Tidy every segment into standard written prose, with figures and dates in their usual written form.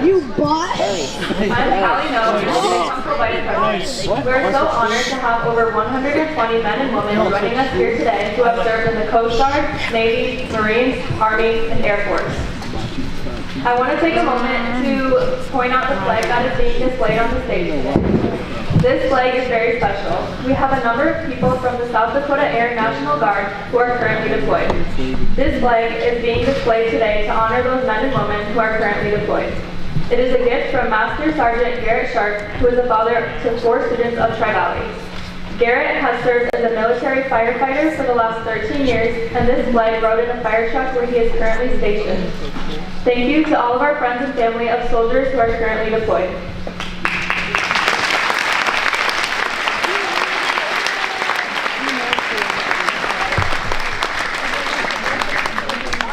You bought? I'm Callie Noe, Council Vice President. We're so honored to have over 120 men and women joining us here today who have served in the Coast Guard, Navy, Marines, Army, and Air Force. I want to take a moment to point out the flag that is being displayed on the stage today. This flag is very special. We have a number of people from the South Dakota Air National Guard who are currently deployed. This flag is being displayed today to honor those men and women who are currently deployed. It is a gift from Master Sergeant Garrett Sharp, who is a father to 4 students of Tri-Valley. Garrett has served as a military firefighter for the last 13 years, and this flag rode in a fire truck where he is currently stationed. Thank you to all of our friends and family of soldiers who are currently deployed.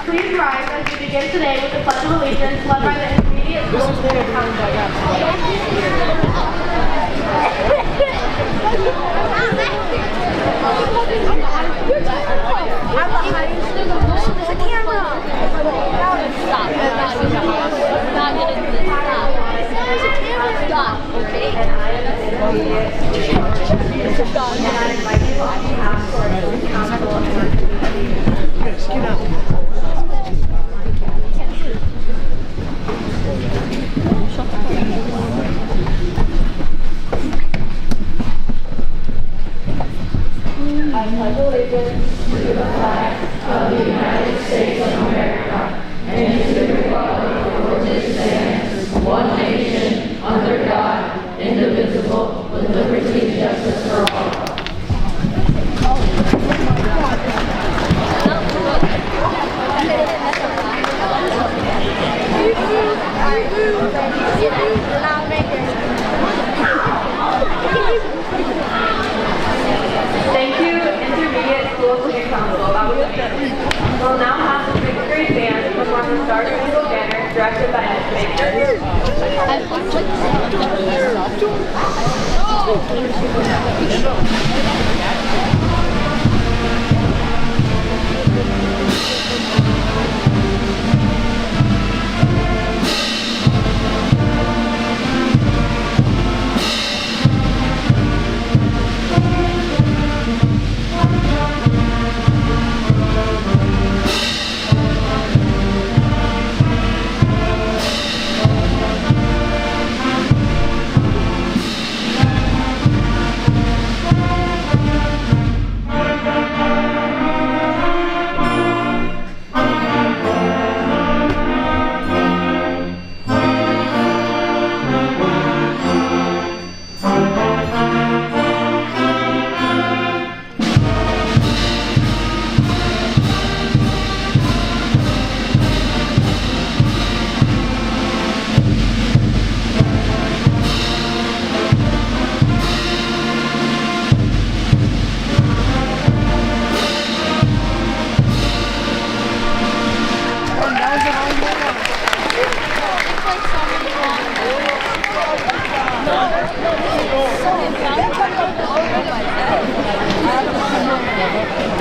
Please rise as we begin today with the Pledge of Allegiance led by the Intermediate School Student Council. I pledge allegiance to the flag of the United States of America and to the republic for which it stands, one nation, under God, indivisible, with liberty and justice for all. Thank you, Intermediate School Student Council. We'll now have the 6th grade band perform the Star Spangled Banner directed by Ms.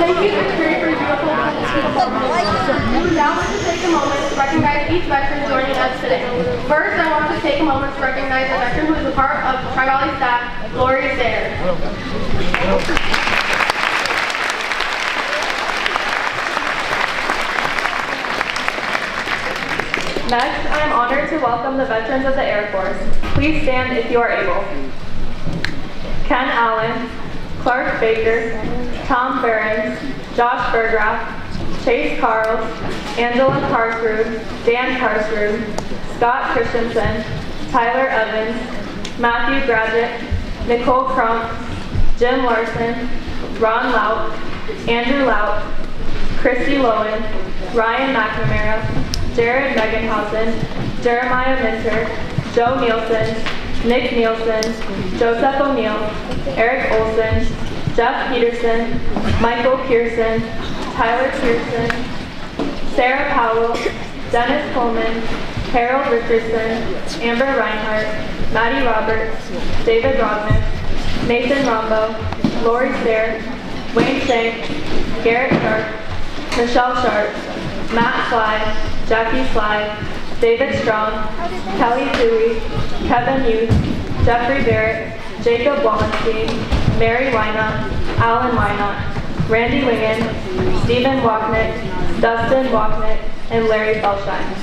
Thank you, Mr. Curry, for your beautiful performance. We would now like to take a moment to recognize each veteran joining us today. First, I want to take a moment to recognize a veteran who is a part of Tri-Valley staff, Gloria Sayre. Next, I am honored to welcome the veterans of the Air Force. Please stand if you are able. Ken Allen, Clark Baker, Tom Behrens, Josh Bergraff, Chase Carls, Angela Karsrud, Dan Karsrud, Scott Christensen, Tyler Evans, Matthew Graduate, Nicole Crump, Jim Larson, Ron Laut, Andrew Laut, Christy Lowen, Ryan McNamara, Jared Megenhausen, Jeremiah Minter, Joe Nielsen, Nick Nielsen, Joseph O'Neill, Eric Olson, Jeff Peterson, Michael Pearson, Tyler Pearson, Sarah Powell, Dennis Coleman, Harold Richardson, Amber Reinhart, Maddie Roberts, David Rodnick, Nathan Rombo, Lori Sayre, Wayne Shank, Garrett Sharp, Michelle Sharp, Matt Sly, Jackie Sly, David Strong, Kelly Dewey, Kevin Youth, Jeffrey Barrett, Jacob Wallenstein, Mary Wynot, Alan Wynot, Randy Wingen, Stephen Wachnick, Dustin Wachnick, and Larry Felshine.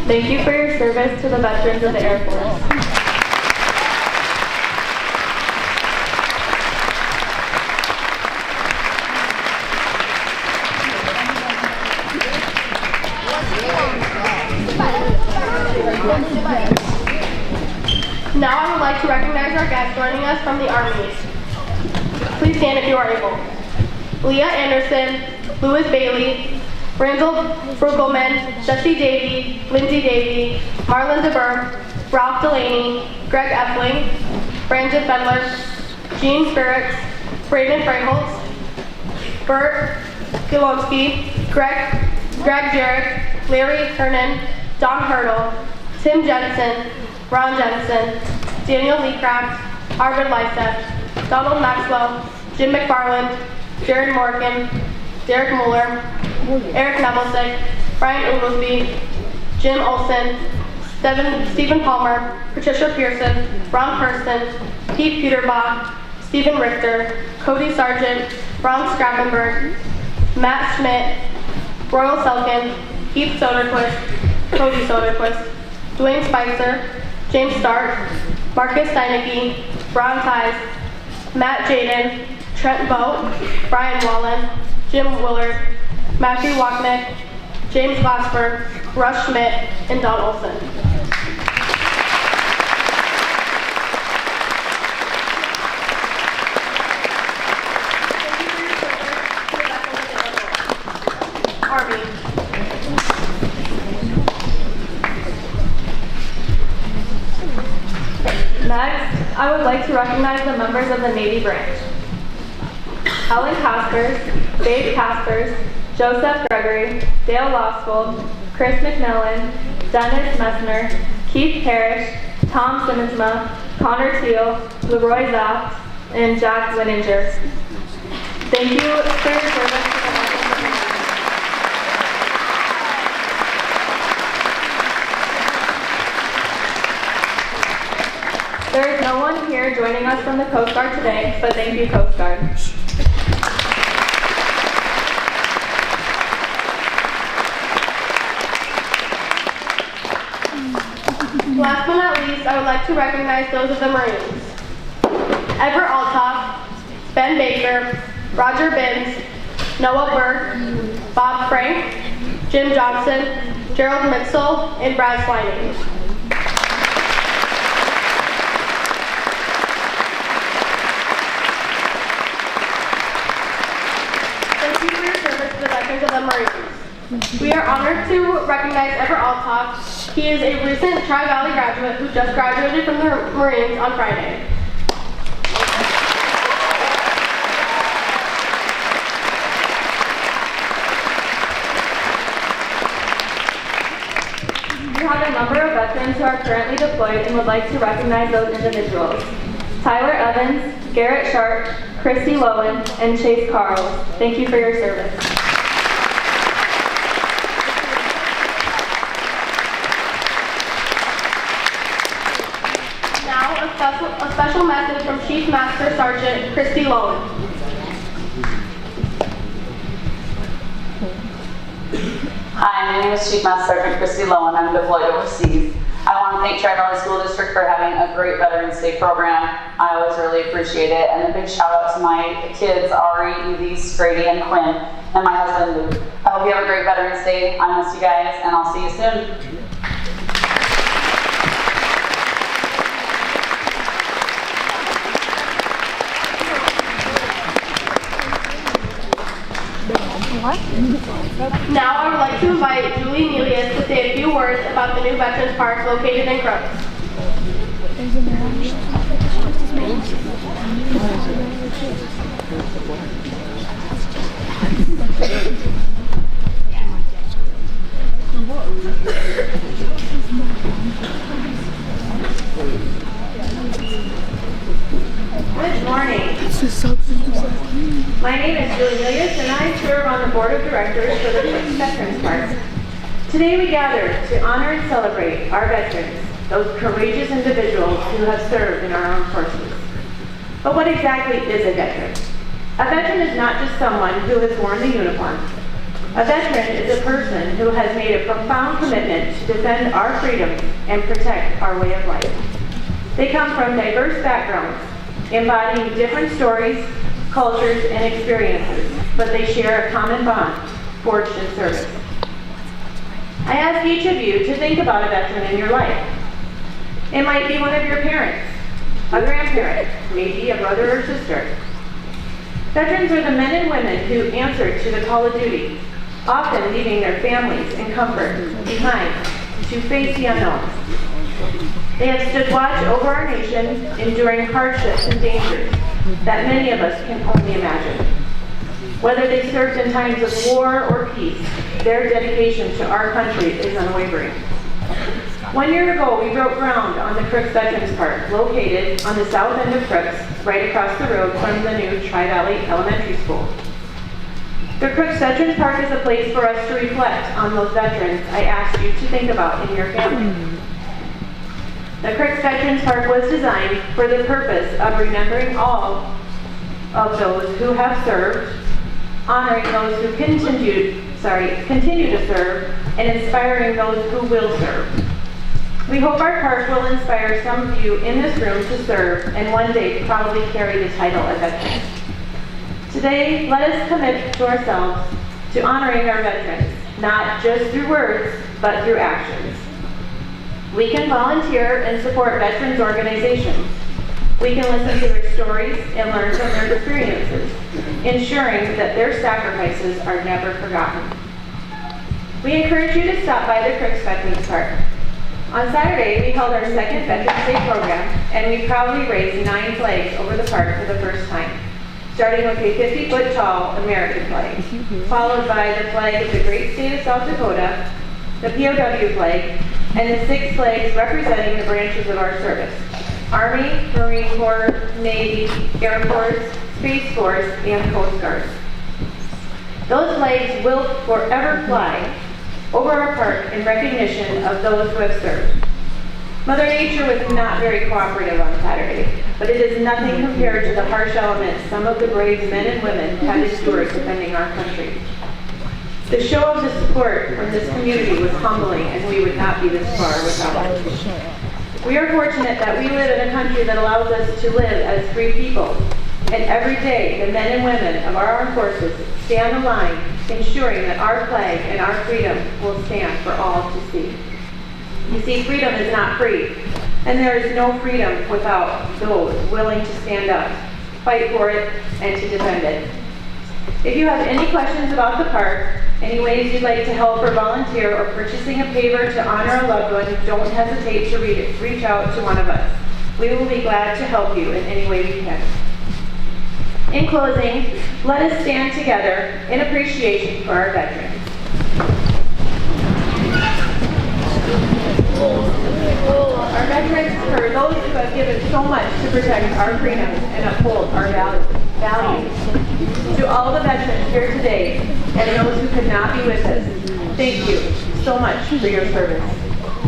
Thank you for your service to the veterans of the Air Force. Now I would like to recognize our guests joining us from the Army. Please stand if you are able. Leah Anderson, Louis Bailey, Randall Frugelman, Jesse Davey, Lindsay Davey, Marlon DeBurr, Ralph Delaney, Greg Effling, Brandon Fendler, Gene Spirits, Braden Freiholtz, Bert Gilonski, Greg Jarrett, Larry Hernan, Don Hurdle, Tim Jensen, Ron Jensen, Daniel Leecraft, Arvid Lyseth, Donald Maxwell, Jim McFarland, Jared Morgan, Derek Mueller, Eric Nevelsick, Brian Oglesby, Jim Olson, Stephen Palmer, Patricia Pearson, Ron Hurston, Pete Peterbach, Stephen Richter, Cody Sargent, Ron Scrappenberg, Matt Schmidt, Royal Selkin, Keith Soderquist, Cody Soderquist, Dwayne Spicer, James Stark, Marcus Steinecke, Ron Ties, Matt Jaden, Trent Boat, Brian Wallen, Jim Willard, Matthew Wachnick, James Glassberg, Russ Schmidt, and Don Olson. Army. Next, I would like to recognize the members of the Navy branch. Helen Caspers, Dave Caspers, Joseph Gregory, Dale Losgold, Chris McMillan, Dennis Messner, Keith Parrish, Tom Simmonsma, Connor Teal, Leroy Zaft, and Jack Wininger. Thank you for your service to the veterans of the Navy. There is no one here joining us from the Coast Guard today, but thank you, Coast Guard. Last but not least, I would like to recognize those of the Marines. Everett Altoff, Ben Baker, Roger Binns, Noah Burke, Bob Frank, Jim Johnson, Gerald Mitzel, and Brad Swining. Thank you for your service to the veterans of the Marines. We are honored to recognize Everett Altoff. He is a recent Tri-Valley graduate who just graduated from the Marines on Friday. We have a number of veterans who are currently deployed and would like to recognize those individuals. Tyler Evans, Garrett Sharp, Christy Lowen, and Chase Carls. Thank you for your service. A special message from Chief Master Sergeant Christy Lowen. Hi, my name is Chief Master Sergeant Christy Lowen. I'm deployed overseas. I want to thank Tri-Valley School District for having a great Veterans Day program. I always really appreciate it. And a big shout out to my kids, Ari, Elise, Grady, and Quinn, and my husband, Luke. I hope you have a great Veterans Day. I miss you guys, and I'll see you soon. Now I would like to invite Julie Melius to say a few words about the new Veterans Park located in Crooks. Good morning. My name is Julie Milius and I serve on the Board of Directors for the Veterans Park. Today we gather to honor and celebrate our veterans, those courageous individuals who have served in our armed forces. But what exactly is a veteran? A veteran is not just someone who has worn the uniform. A veteran is a person who has made a profound commitment to defend our freedoms and protect our way of life. They come from diverse backgrounds, embodying different stories, cultures, and experiences, but they share a common bond forged in service. I ask each of you to think about a veteran in your life. It might be one of your parents, a grandparent, maybe a brother or sister. Veterans are the men and women who answered to the call of duty, often leaving their families and comfort behind to face the unknown. They have stood watch over our nation, enduring hardships and dangers that many of us can only imagine. Whether they served in times of war or peace, their dedication to our country is unwavering. 1 year ago, we broke ground on the Crooks Veterans Park, located on the south end of Crooks, right across the road from the new Tri-Valley Elementary School. The Crooks Veterans Park is a place for us to reflect on those veterans I asked you to think about in your family. The Crooks Veterans Park was designed for the purpose of remembering all of those who have served, honoring those who continue to serve, and inspiring those who will serve. We hope our park will inspire some of you in this room to serve and one day probably carry the title of veteran. Today, let us commit to ourselves to honoring our veterans, not just through words, but through actions. We can volunteer and support veterans organizations. We can listen to their stories and learn from their experiences, ensuring that their sacrifices are never forgotten. We encourage you to stop by the Crooks Veterans Park. On Saturday, we held our second Veterans Day program, and we proudly raised 9 flags over the park for the first time, starting with a 50-foot tall American flag, followed by the flag of the great state of South Dakota, the POW flag, and the 6 flags representing the branches of our service: Army, Marine Corps, Navy, Air Force, Space Force, and Coast Guard. Those flags will forever fly over our park in recognition of those who have served. Mother Nature was not very cooperative on Saturday, but it is nothing compared to the harsh elements some of the brave men and women have endured defending our country. The show of the support from this community was humbling, and we would not be this far without it. We are fortunate that we live in a country that allows us to live as free people, and every day the men and women of our armed forces stand the line, ensuring that our flag and our freedom will stand for all to see. You see, freedom is not free, and there is no freedom without those willing to stand up, fight for it, and to defend it. If you have any questions about the park, any ways you'd like to help or volunteer, or purchasing a paver to honor a loved one, don't hesitate to reach out to one of us. We will be glad to help you in any way we can. In closing, let us stand together in appreciation for our veterans. Our veterans are those who have given so much to protect our freedoms and uphold our values. To all the veterans here today and those who could not be with us, thank you so much for your service.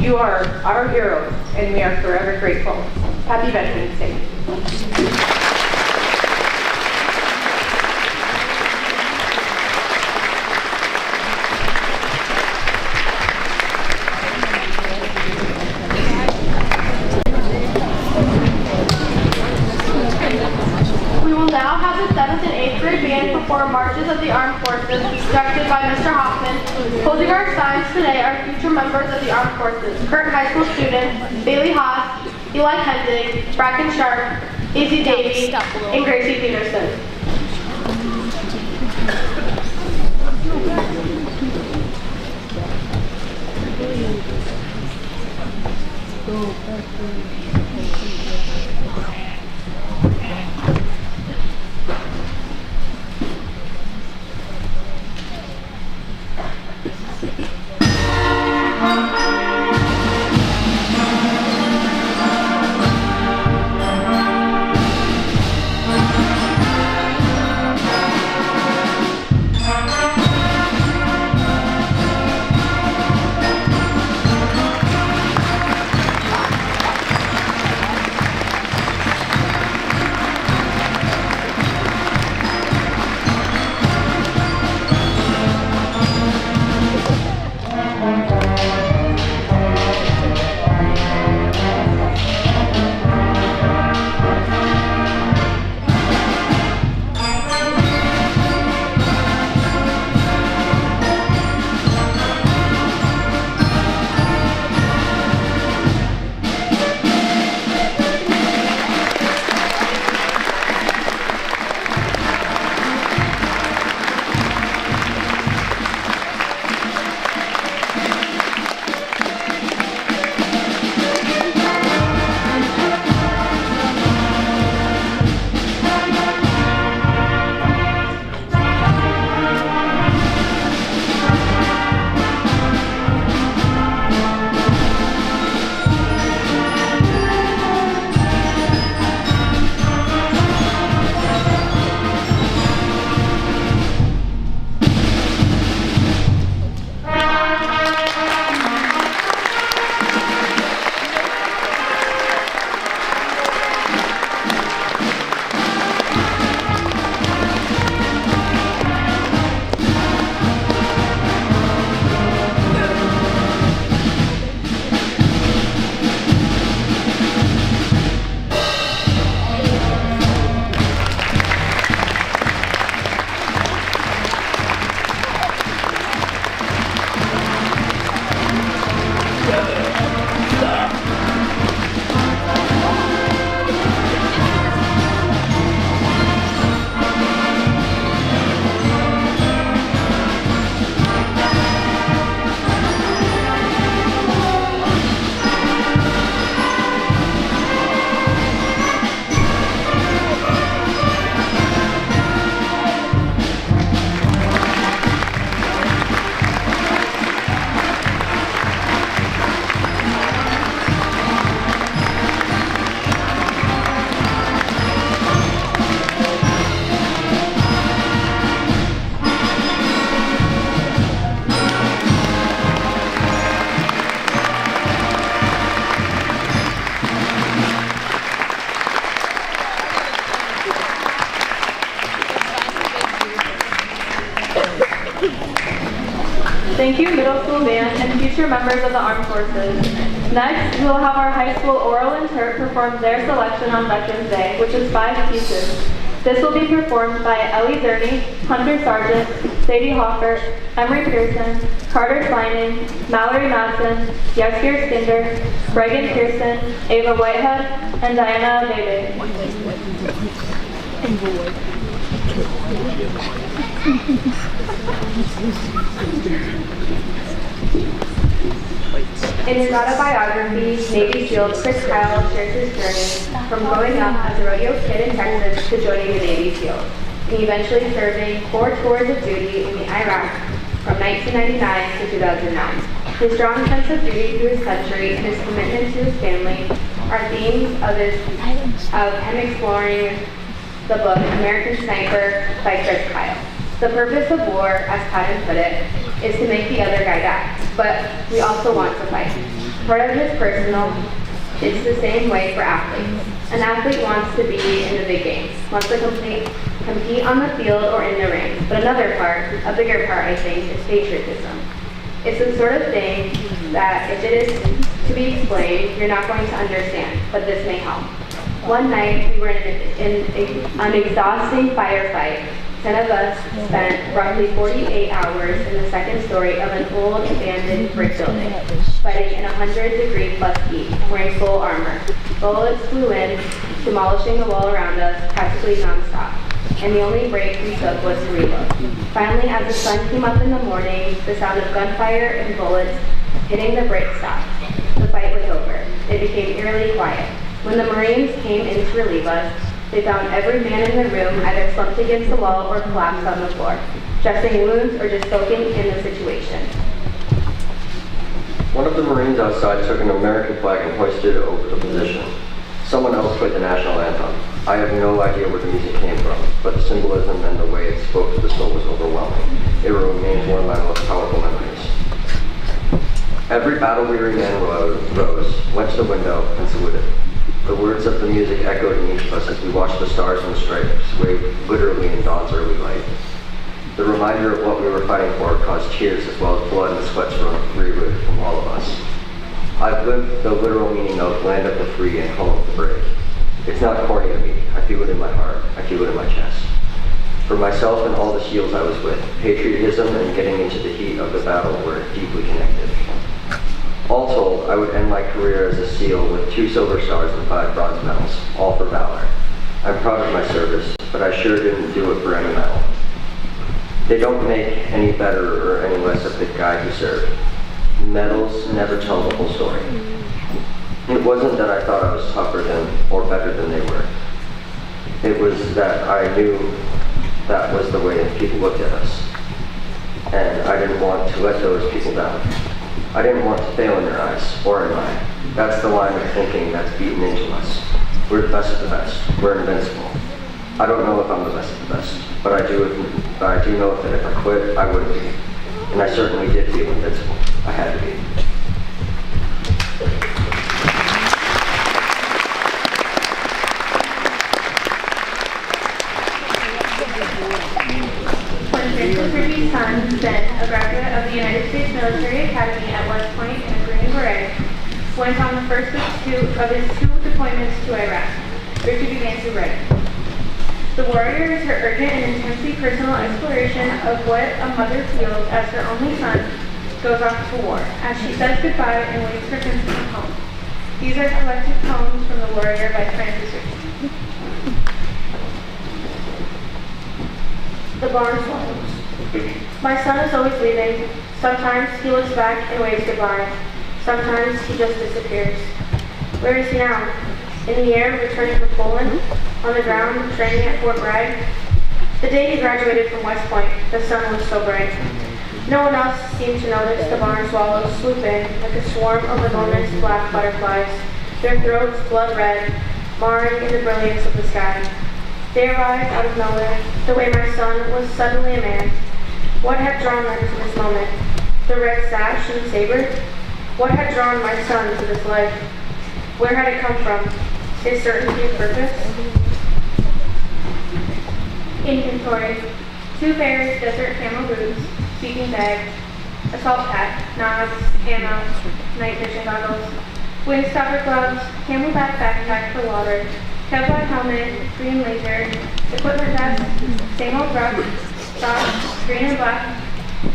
You are our heroes, and we are forever grateful. Happy Veterans Day. Perform marches of the armed forces directed by Mr. Hoffman. Holding our signs today are future members of the armed forces: current high school students Bailey Haas, Eli Kendig, Bracken Sharp, Izzy Davey, and Gracie Peterson. Elementary, middle school band, and future members of the armed forces. Next, we will have our high school oral interp perform their selection on Veterans Day, which is 5 pieces. This will be performed by Ellie Zerny, Hunter Sargent, Sadie Hoffer, Emery Pearson, Carter Slining, Mallory Madsen, Yaskir Skinder, Reagan Pearson, Ava Whitehead, and Diana Bebe. In his autobiography, Navy SEAL Chris Kyle shares his journey from growing up as a rodeo kid in Texas to joining the Navy SEALs, and eventually serving 4 tours of duty in the Iraq from 1999 to 2009. His strong sense of duty to his country and his commitment to his family are themes of him exploring the book American Sniper by Chris Kyle. The purpose of war, as Patton put it, is to make the other guy die, but we also want to fight. Part of his personal, it's the same way for athletes. An athlete wants to be in the big games, wants to compete on the field or in the ring. But another part, a bigger part I think, is patriotism. It's the sort of thing that if it is to be explained, you're not going to understand, but this may help. One night we were in an exhausting firefight. 10 of us spent roughly 48 hours in the second story of an old abandoned brick building, fighting in 100-degree plus heat, wearing full armor. Bullets flew in, demolishing the wall around us practically nonstop, and the only break we took was to reload. Finally, as the sun came up in the morning, the sound of gunfire and bullets hitting the brick stopped. The fight was over. It became eerily quiet. When the Marines came in to relieve us, they found every man in the room either slumped against the wall or collapsed on the floor, dressing wounds or just soaking in the situation. One of the Marines outside took an American flag and hoisted it over the position. Someone else played the national anthem. I have no idea where the music came from, but the symbolism and the way it spoke to the soul was overwhelming. It remains one of my most powerful memories. Every battle-weary man rose, went to the window, and saluted. The words of the music echoed in each of us as we watched the stars and stripes wave literally in dawn's early light. The reminder of what we were fighting for caused tears as well as blood and sweat rooted from all of us. I've lived the literal meaning of land of the free and home of the brave. It's not corny to me. I feel it in my heart. I feel it in my chest. For myself and all the SEALs I was with, patriotism and getting into the heat of the battle were deeply connected. All told, I would end my career as a SEAL with 2 silver stars and 5 bronze medals, all for valor. I'm proud of my service, but I sure didn't do it for any medal. They don't make any better or any less of the guy who served. Medals never tell the whole story. It wasn't that I thought I was tougher than or better than they were. It was that I knew that was the way that people looked at us. And I didn't want to let those people down. I didn't want to fail in their eyes, or in mine. That's the line of thinking that's beaten into us. We're the best of the best. We're invincible. I don't know if I'm the best of the best, but I do know that if I quit, I would be. And I certainly did feel invincible. I had to be. Kirby's son, Ben, a graduate of the United States Military Academy at West Point and a Green Beret, went on the first of his 2 deployments to Iraq. Richard began to write. The Warrior is her urgent and intensely personal exploration of what a mother feels as her only son goes off to war, as she says goodbye and waits for him to come home. These are collected poems from The Warrior by Francis Richardson. The Barn Swallows. My son is always leaving. Sometimes he looks back and waves goodbye. Sometimes he just disappears. Where is he now? In the air, returning from Poland? On the ground, training at Fort Bragg? The day he graduated from West Point, the sun was so bright. No one else seemed to notice the barn swallows swoop in like a swarm of enormous black butterflies, their throats blood red, marring in the brilliance of the sky. They arrived out of nowhere, the way my son was suddenly a man. What had drawn them to this moment? The red sash and saber? What had drawn my son to this life? Where had it come from? His certainty of purpose? Inventory. 2 pairs desert camel boots, sleeping bag, assault pack, knives, ammo, night vision goggles, windstopper gloves, camelback backpack for water, Kevlar helmet, green laser, equipment vest, same old brush, socks, green and black,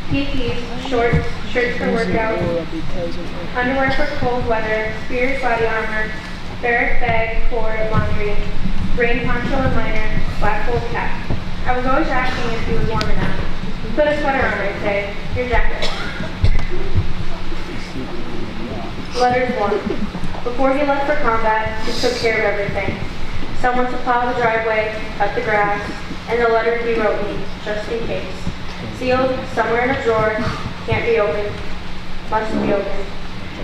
PTs, shorts, shirts for workouts, underwear for cold weather, Spears body armor, barrack bag for laundry, rain poncho and liner, black wool cap. I was always asking if he was warm enough. Put a sweater on, I'd say. Your jacket. Letters 1. Before he left for combat, he took care of everything. Someone to plow the driveway, cut the grass, and the letter he wrote me, just in case. Sealed, somewhere in a drawer, can't be opened, must be opened.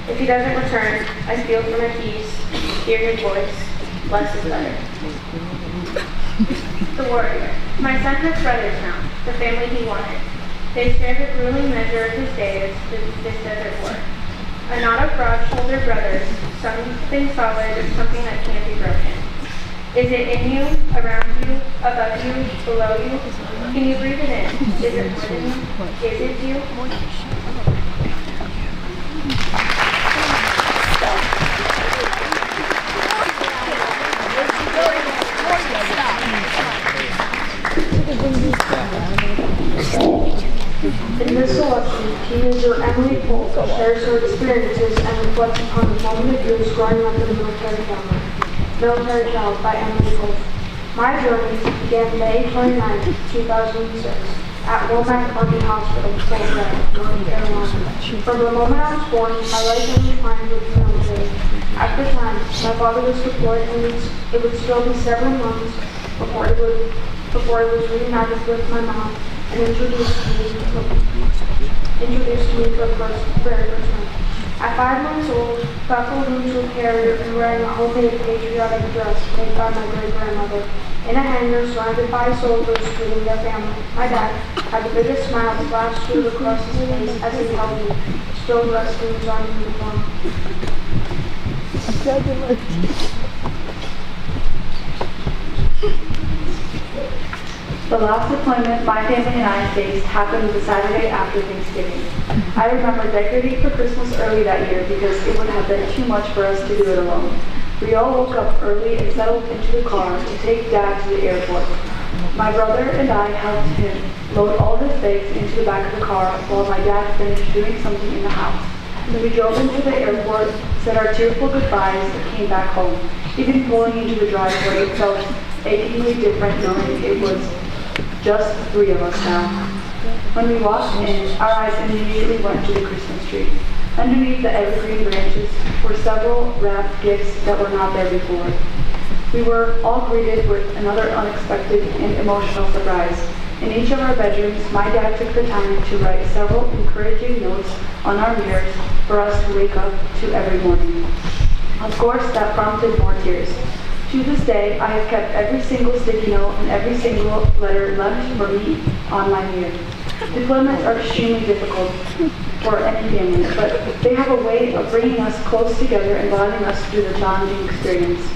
If he doesn't return, I feel for my keys, hear his voice, bless his letter. The warrior. My son has brothers now, the family he wanted. They share the grueling measure of his days, this desert work. A knot of broad-shouldered brothers, something solid, something that can't be broken. Is it in you, around you, above you, below you? Can you breathe it in? Is it within you? Is it you? In this selection, teenager Emily Polk shares her experiences and reflects upon the formative years growing up in a military family. Military Child by Emily Polk. My journey began May 29, 2006, at Womack Army Hospital, Fort Bragg, North Carolina. From the moment I was born, my life was entwined with the military. At the time, my father was deployed, and it would still be several months before he was reunited with my mom and introduced me for the very first time. At 5 months old, buckled into a carrier and wearing a homemade patriotic dress made by my great-grandmother, in a hangar surrounded by soldiers greeting their family, my dad had the biggest smile that flashed through across his face as he held me, still dressed in his army uniform. The last deployment my family and I faced happened the Saturday after Thanksgiving. I remember decorating for Christmas early that year because it would have been too much for us to do it alone. We all woke up early and settled into the car to take Dad to the airport. My brother and I helped him load all his bags into the back of the car while my dad finished doing something in the house. Then we drove into the airport, said our tearful goodbyes, and came back home. Even pulling into the driveway felt achingly different knowing it was just the three of us now. When we walked in, our eyes immediately went to the Christmas tree. Underneath the evergreen branches were several wrapped gifts that were not there before. We were all greeted with another unexpected and emotional surprise. In each of our bedrooms, my dad took the time to write several encouraging notes on our mirrors for us to wake up to every morning. Of course, that prompted more tears. To this day, I have kept every single sticky note and every single letter left for me on my mirror. Deployments are extremely difficult for any family, but they have a way of bringing us close together and bonding us through the challenging experience.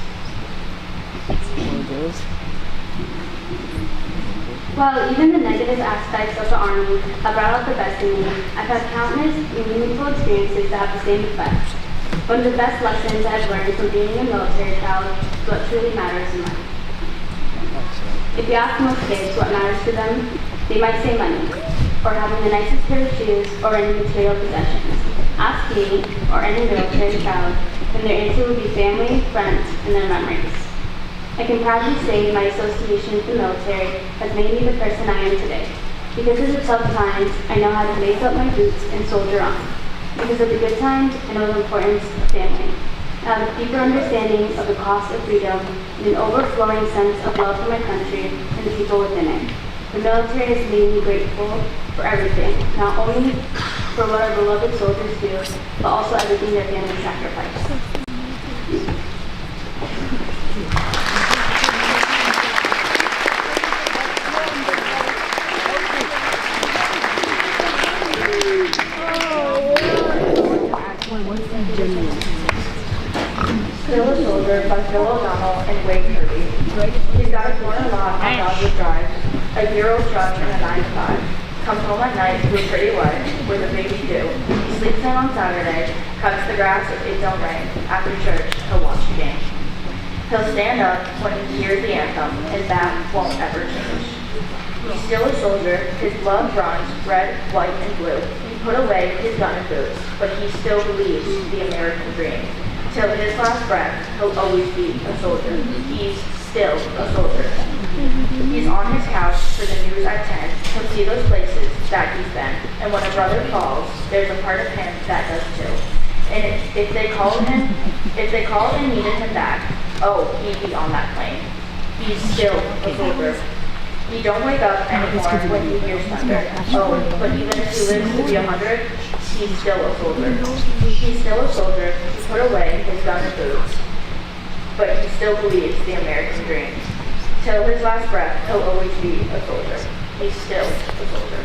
While even the negative aspects of the Army have brought out the best in me, I've had countless meaningful experiences that have the same effect. One of the best lessons I've learned from being a military child is what truly matters in life. If you ask most kids what matters to them, they might say money, or having the nicest pair of shoes, or any material possessions. Ask me, or any military child, and their answer would be family, friends, and their memories. I can proudly say my association with the military has made me the person I am today. Because of the tough times, I know how to lace up my boots and soldier on. Because of the good times, I know the importance of family. I have a deeper understanding of the cost of freedom and an overflowing sense of love for my country and the people within it. The military has made me grateful for everything, not only for what our beloved soldiers do, but also everything their families sacrifice. Still a Soldier by Phil O'Donnell and Wade Kirby. He's got a corner lot on Dodge Drive, a year-old truck and a 9 to 5. Comes home at night to a pretty wife, with a baby dew. He sleeps in on Saturday, cuts the grass if it don't rain. After church, he'll watch the game. He'll stand up when he hears the anthem, and that won't ever change. He's still a soldier, his blood runs red, white, and blue. He put away his gun and boots, but he still believes the American dream. Till his last breath, he'll always be a soldier. He's still a soldier. He's on his couch for the news at 10. He'll see those places that he's been. And when a brother falls, there's a part of him that does too. And if they called and needed him back, oh, he'd be on that plane. He's still a soldier. He don't wake up anymore when he hears thunder. Oh, but even if he lives to be 100, he's still a soldier. He's still a soldier. He put away his gun and boots, but he still believes the American dream. Till his last breath, he'll always be a soldier. He's still a soldier.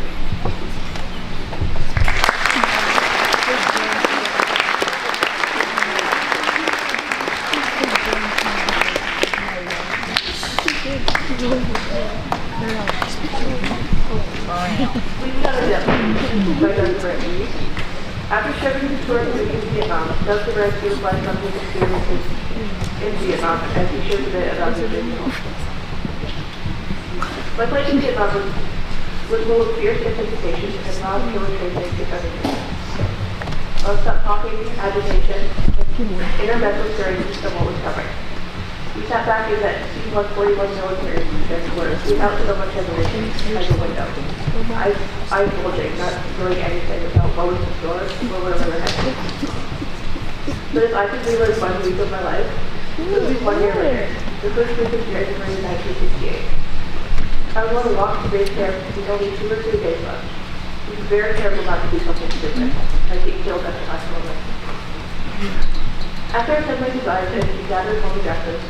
We've got a dip by Doug Brady. After shepherding his tour in Vietnam, Doug Brady reflects on his experiences in Vietnam as he shares a bit about his original. My place in Vietnam was full of fierce anticipation and loud military basic everything. Non-stop talking, agitation, and intermental experiences of what was coming. We sat back in that C-141 military headquarters without so much hesitation as a window. Eyes bulging, not doing anything without what was in store or whatever the heck. But if I could relive one week of my life, it would be 1 year later, the first week of January 1968. I was on a walk to base camp with only 2 or 3 days left. We were very careful not to do something stupid, like get killed at the last moment. After I said my goodbyes and we gathered home addresses,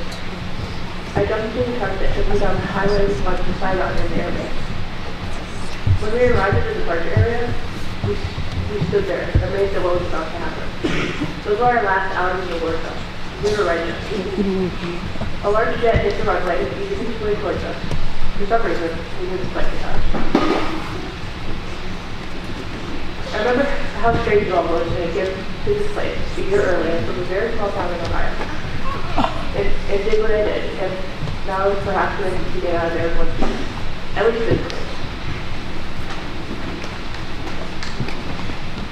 I jumped into the truck that took me down the highway onto the Saigon and the airbase. When we arrived at the departure area, we stood there, amazed at what was about to happen. Those were our last hours in the war zone. We were right next to it. A large jet hit the runway and began to swing towards us. For some reason, we didn't expect it out. I remember how strange it all was when I came to this place a year earlier from a very small town in Ohio. It did what I did, and now perhaps I need to get out of there once again. At least physically.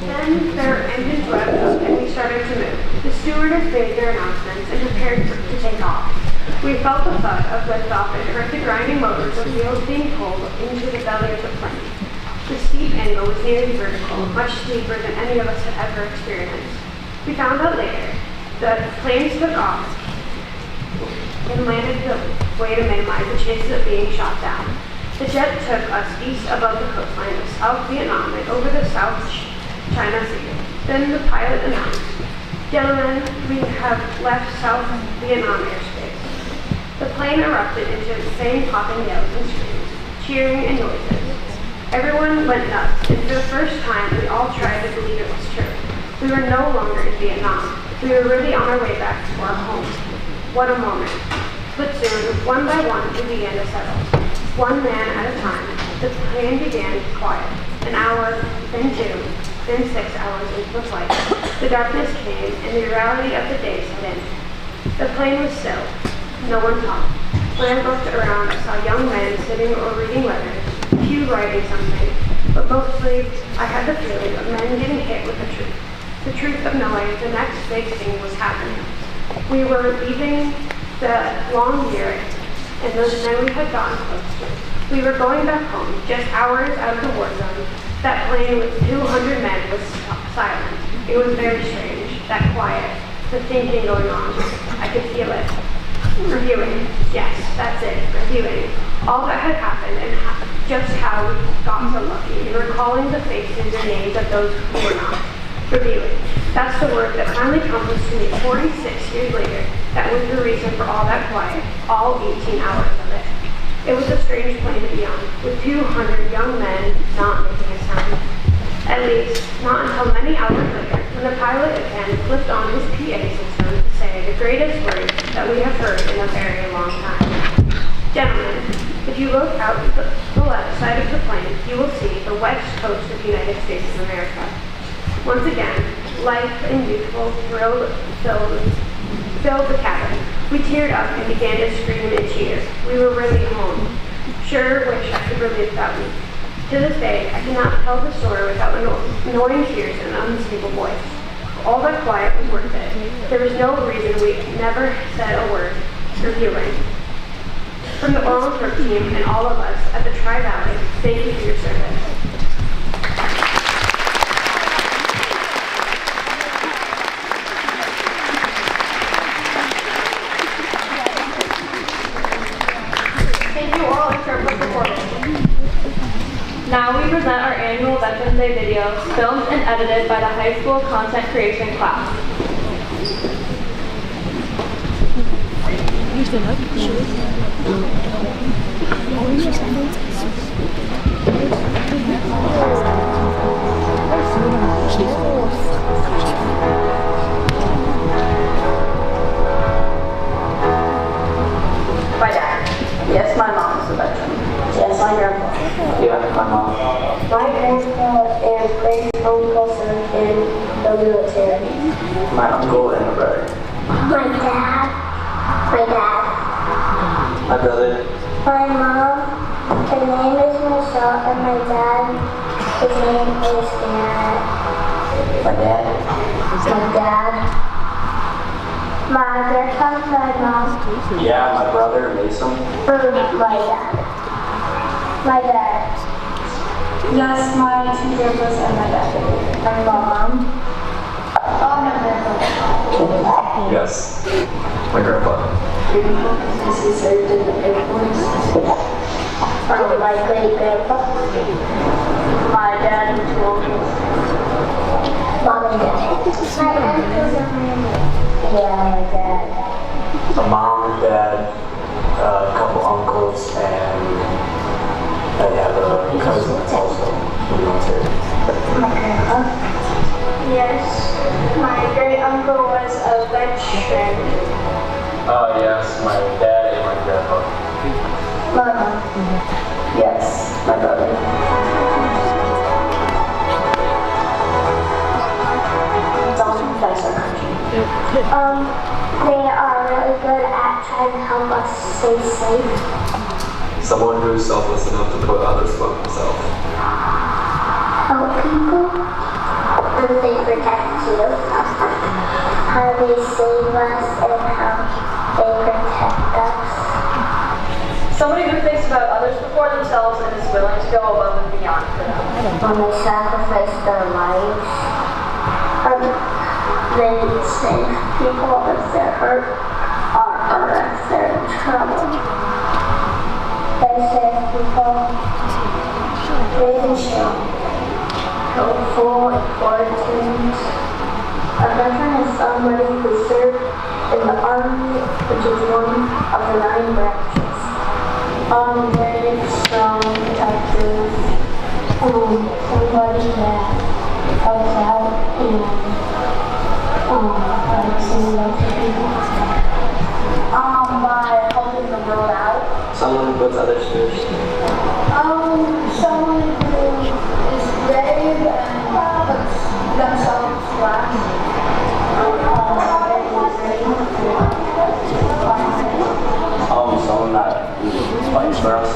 Then their engines revved up and we started to move. The stewardess made their announcements and prepared to take off. We felt the thud of liftoff and heard the grinding motors of wheels being pulled into the belly of the plane. The steep angle was nearly vertical, much steeper than any of us had ever experienced. We found out later that planes took off and landed the way to minimize the chances of being shot down. The jet took us east above the coastline of South Vietnam and over the South China Sea. Then the pilot announced, "Gentlemen, we have left South Vietnam airspace." The plane erupted into insane popping yells and screams, cheering and noises. Everyone went nuts, and for the first time, we all tried to believe it was true. We were no longer in Vietnam. We were really on our way back to our homes. What a moment. But soon, one by one, we began to settle. One man at a time, the plane began to quiet. An hour, then 2, then 6 hours into the flight. The darkness came, and the reality of the day set in. The plane was still. No one talked. When I looked around, I saw young men sitting or reading letters, a few writing something, but mostly I had the feeling of men getting hit with the truth of knowing the next big thing was happening. We were leaving the long year, and those men we had gotten close to. We were going back home, just hours out of the war zone. That plane with 200 men was silent. It was very strange, that quiet, the thinking going on. I could feel it. Reviewing. Yes, that's it. Reviewing. All that had happened and just how we got so lucky. And recalling the faces and names of those who were not. Reviewing. That's the word that finally comes to me 46 years later. That was the reason for all that quiet. All 18 hours of it. It was a strange plane to be on, with 200 young men not making a sound. At least, not until many hours later, when the pilot again flipped on his PA system to say the greatest words that we have heard in a very long time. Gentlemen, If you look out the left side of the plane, you will see the West Coast of the United States of America. Once again, life and youthful thrill filled the cabin. We teared up and began to scream and cheer. We were really home. Sure wish I could relive that week. To this day, I cannot tell the story without annoying tears and an unstable voice. All that quiet was worth it. There was no reason we never said a word. Reviewing. From the Orleans Work team and all of us at the Tri-Valley, thank you for your service. Thank you all in terms of performance. Now we present our annual Veterans Day video, filmed and edited by the high school content creation class. My dad. Yes, my mom is a veteran. Yes, my grandpa. Yeah, my mom. My grandpa and great uncle served in the military. My uncle and a brother. My dad. My dad. My brother. My mom. Her name is Michelle, and my dad. His name is Garrett. My dad. My dad. My grandpa, my mom. Yeah, my brother, Mason. My dad. My dad. Yes, my two grandpas and my dad. My mom. Oh, my grandpa. Yes. My grandpa. Because he served in the Air Force. My great grandpa. My dad and two uncles. Mom and dad. My uncles and my mom. Yeah, my dad. My mom, dad, a couple uncles, and I have a cousin that's also in the military. My grandpa. Yes, my great uncle was a veteran. Yes, my dad and my grandpa. My mom. Yes, my brother. Don't that's our country. They are really good at trying to help us stay safe. Someone who's selfless enough to put others above themselves. Help people. And they protect you. How they save us and how they protect us. Somebody who thinks about others before themselves and is willing to go above and beyond for them. When they sacrifice their lives. They save people if they're hurt or if they're in trouble. They save people brave and strong, helpful, important. A veteran is somebody who served in the Army, which is one of the 9 branches. Brave, strong, protective, somebody that helps out and by helping the world out. Someone who puts others first. Someone who is brave and puts themselves last. Someone that fights for us.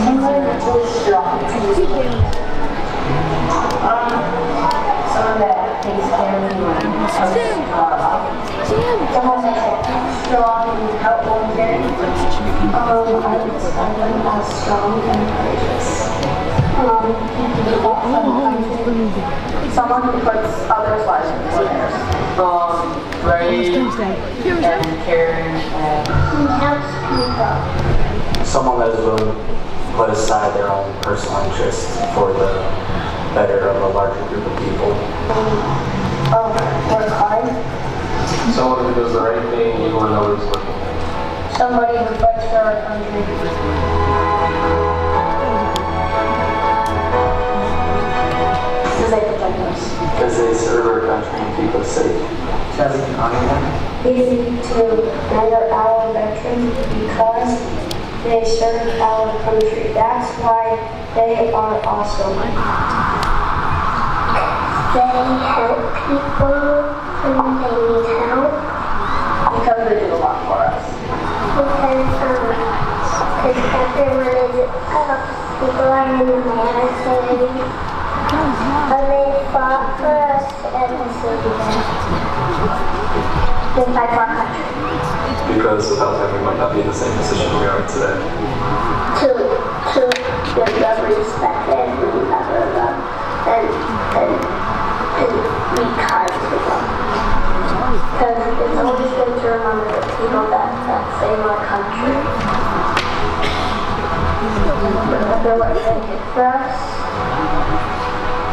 Somebody that's really strong. Someone that takes care of you and Someone that's strong and helpful and caring. I would say that's strong and courageous. Someone who puts others' lives before theirs. Brave and caring and Who helps people. someone that is willing to put aside their own personal interests for the better of a larger group of people. Work hard. Someone who does the right thing even when nobody's looking. Somebody who fights for our country. Because they protect us. Because they serve our country and keep us safe. So we can honor them. We need to honor our veterans because they serve our country. That's why they are awesome. They help people when they need help. Because they do a lot for us. Because everyone is people are in the military. And they fought for us and saved us. They fight for our country. Because without them, we might not be in the same position we are today. To give them respect and remember them and be kind to them. Because it's always good to remember the people that save our country. Remember what they did for us.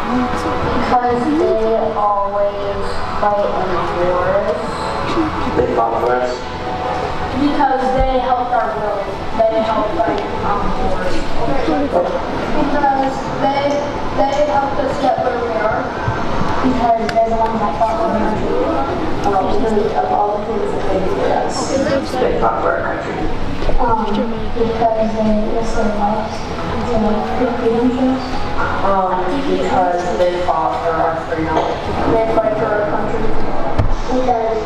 Because they always fight in wars. They fought for us. Because they helped our world. They helped fight wars. Because they helped us get where we are. Because they're the ones that fought for our country. Because of all the things that they do for us. They fought for our country. Because they risked their lives to freedom for us. Because they fought for our freedom. They fight for our country. Because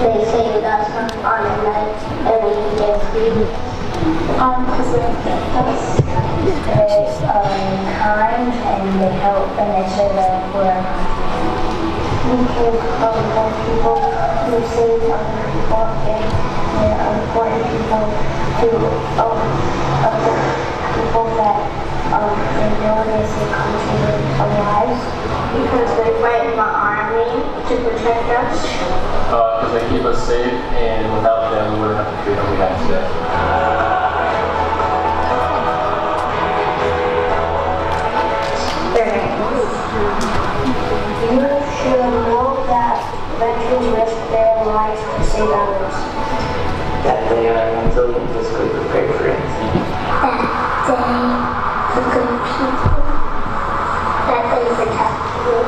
they saved us on a night and we can get free. Because they protect us. They're kind and they help and they serve our country. Because of the people who save other people and there are important people to other people that they know they save country lives. Because they fight in the army to protect us. Because they keep us safe, and without them, we wouldn't have the freedom we have today. You should know that veterans risk their lives to save others. That they are mentally and physically prepared for it. That they are good people. That they protect you.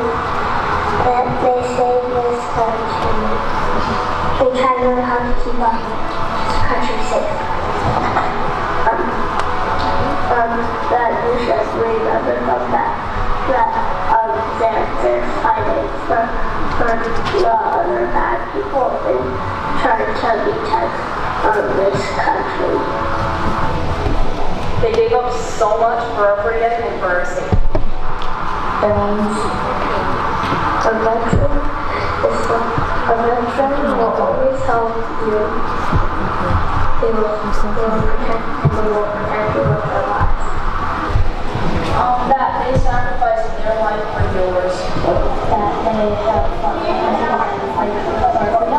That they save this country. They try to learn how to keep our country safe. That you should remember from that they're fighting for the other bad people and trying to protect this country. They gave up so much for our freedom and for our safety. A veteran will always help you. They will protect you with their lives. That they sacrificed their life for yours. That they have fought for freedom.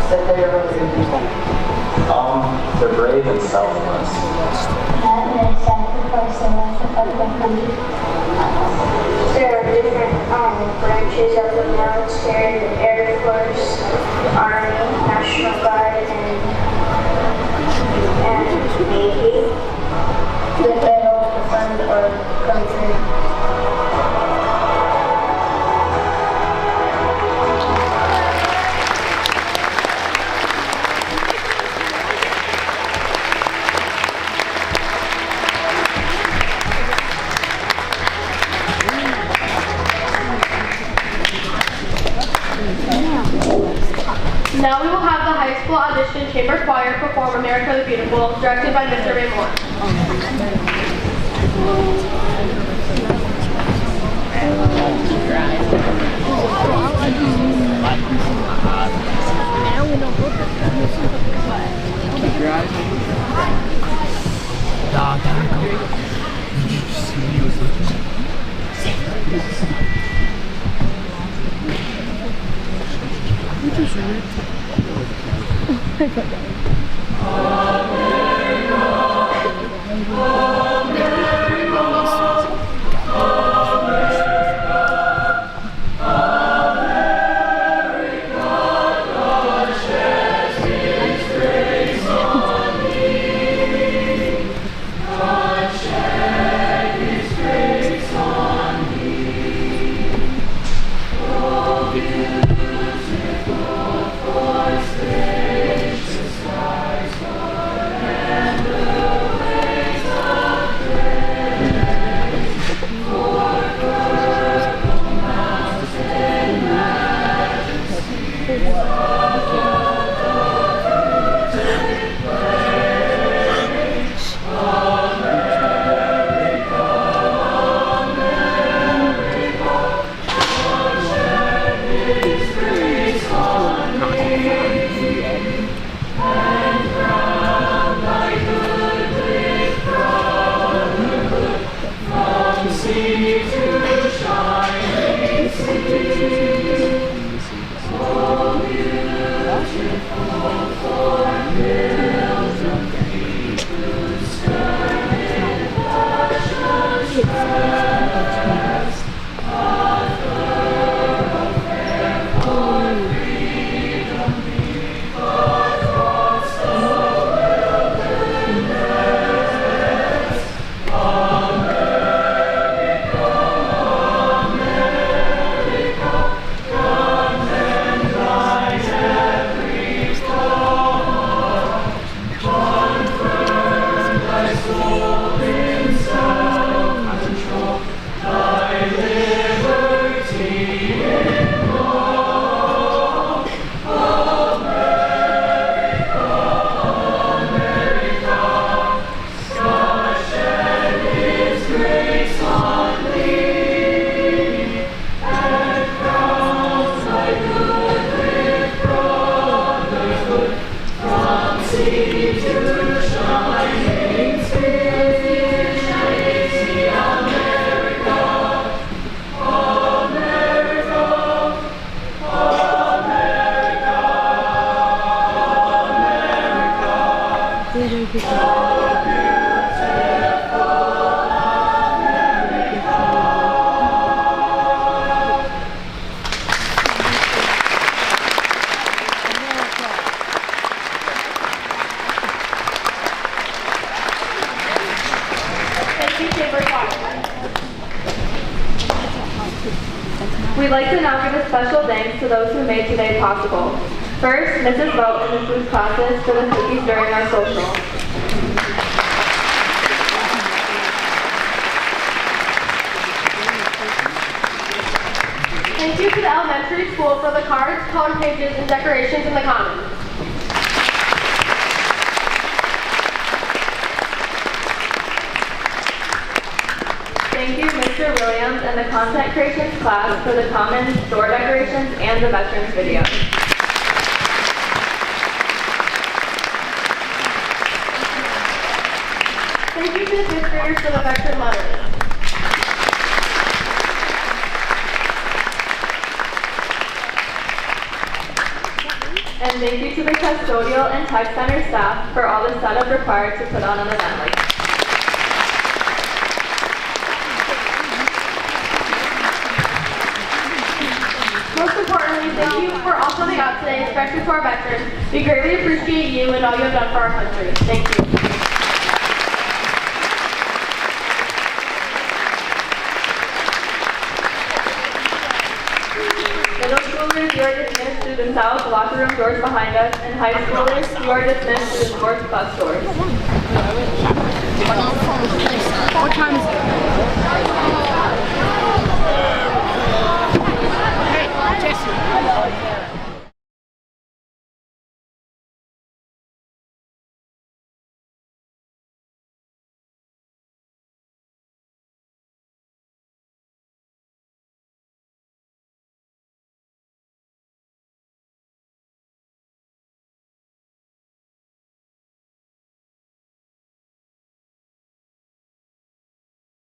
That they are really good people. They're brave and selfless. That they sacrifice their life to fight their country. There are different branches of the military, the Air Force, the Army, National Guard, and Navy. That they all defend our country. Now we will have the high school audition chamber choir perform America the Beautiful, directed by Mr. Ray Moore. For We'd like to now give a special thanks to those who made today possible. First, Mrs. Vogt and the food classes for the cookies during our social. Thank you to the elementary school for the cards, colored pages, and decorations in the commons. Thank you, Mr. Williams and the Content Creations class for the commons, door decorations, and the veterans video. Thank you to the fifth graders for the veteran letters. And thank you to the custodial and tech center staff for all the setup required to put on an event like this. Most importantly, thank you for all coming out today, especially to our veterans. We greatly appreciate you and all you have done for our country. Thank you. Middle schoolers, you are dismissed through the south locker room doors behind us, and high schoolers, you are dismissed through the north bus doors. What time is